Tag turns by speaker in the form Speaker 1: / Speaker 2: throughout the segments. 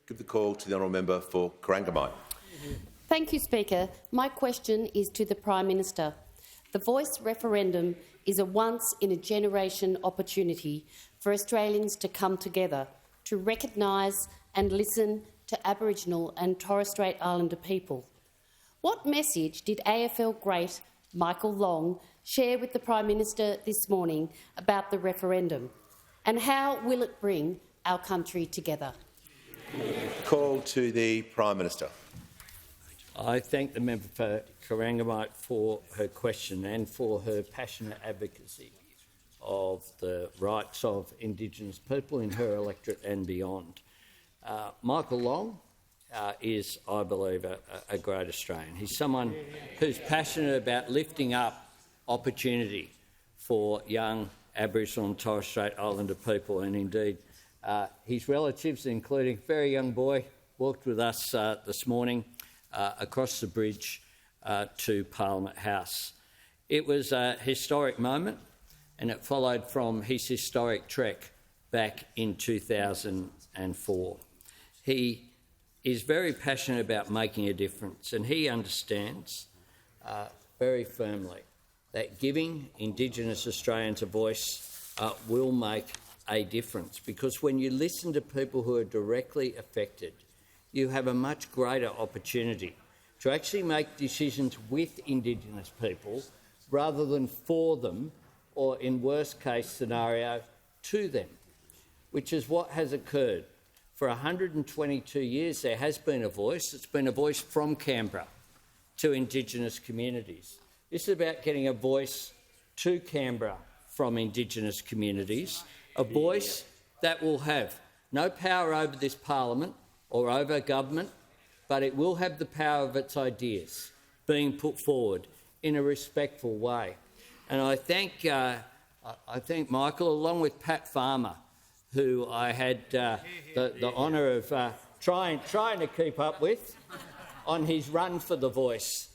Speaker 1: Give the call to the honourable member for Corangamite.
Speaker 2: Thank you, Speaker. My question is to the Prime Minister. The Voice referendum is a once-in-a-generation opportunity for Australians to come together, to recognise and listen to Aboriginal and Torres Strait Islander people. What message did AFL great Michael Long share with the Prime Minister this morning about the referendum, and how will it bring our country together?
Speaker 1: Call to the Prime Minister.
Speaker 3: I thank the member for Corangamite for her question and for her passionate advocacy of the rights of Indigenous people in her electorate and beyond. Michael Long is, I believe, a great Australian. He's someone who's passionate about lifting up opportunity for young Aboriginal and Torres Strait Islander people, and indeed his relatives, including a very young boy, walked with us this morning across the bridge to Parliament House. It was a historic moment, and it followed from his historic trek back in 2004. He is very passionate about making a difference, and he understands very firmly that giving Indigenous Australians a voice will make a difference, because when you listen to people who are directly affected, you have a much greater opportunity to actually make decisions with Indigenous people rather than for them, or in worst-case scenario, to them, which is what has occurred. For 122 years there has been a voice. It's been a voice from Canberra to Indigenous communities. This is about getting a voice to Canberra from Indigenous communities, a voice that will have no power over this parliament or over government, but it will have the power of its ideas being put forward in a respectful way. And I thank Michael, along with Pat Farmer, who I had the honour of trying to keep up with on his run for the voice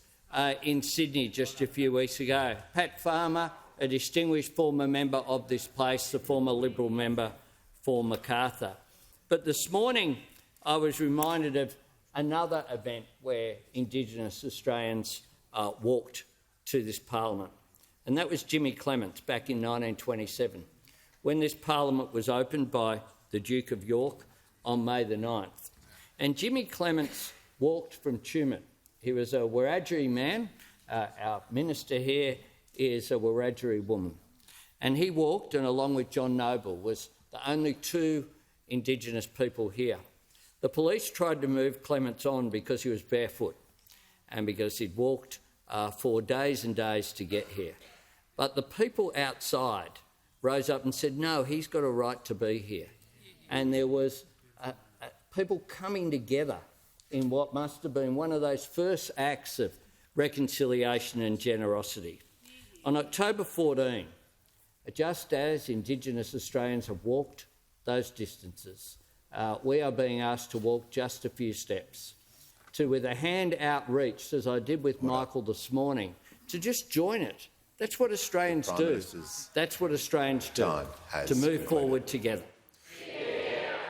Speaker 3: in Sydney just a few weeks ago. Pat Farmer, a distinguished former member of this place, the former Liberal member for Macarthur. But this morning I was reminded of another event where Indigenous Australians walked to this parliament, and that was Jimmy Clements back in 1927, when this parliament was opened by the Duke of York on May the 9th. And Jimmy Clements walked from Tumut. He was a Wiradjuri man. Our minister here is a Wiradjuri woman. And he walked, and along with John Noble, was the only two Indigenous people here. The police tried to move Clements on because he was barefoot and because he'd walked for days and days to get here. But the people outside rose up and said, no, he's got a right to be here. And there was people coming together in what must have been one of those first acts of reconciliation and generosity. On October 14, just as Indigenous Australians have walked those distances, we are being asked to walk just a few steps, to, with a hand outreached, as I did with Michael this morning, to just join it. That's what Australians do. That's what Australians do, to move forward together.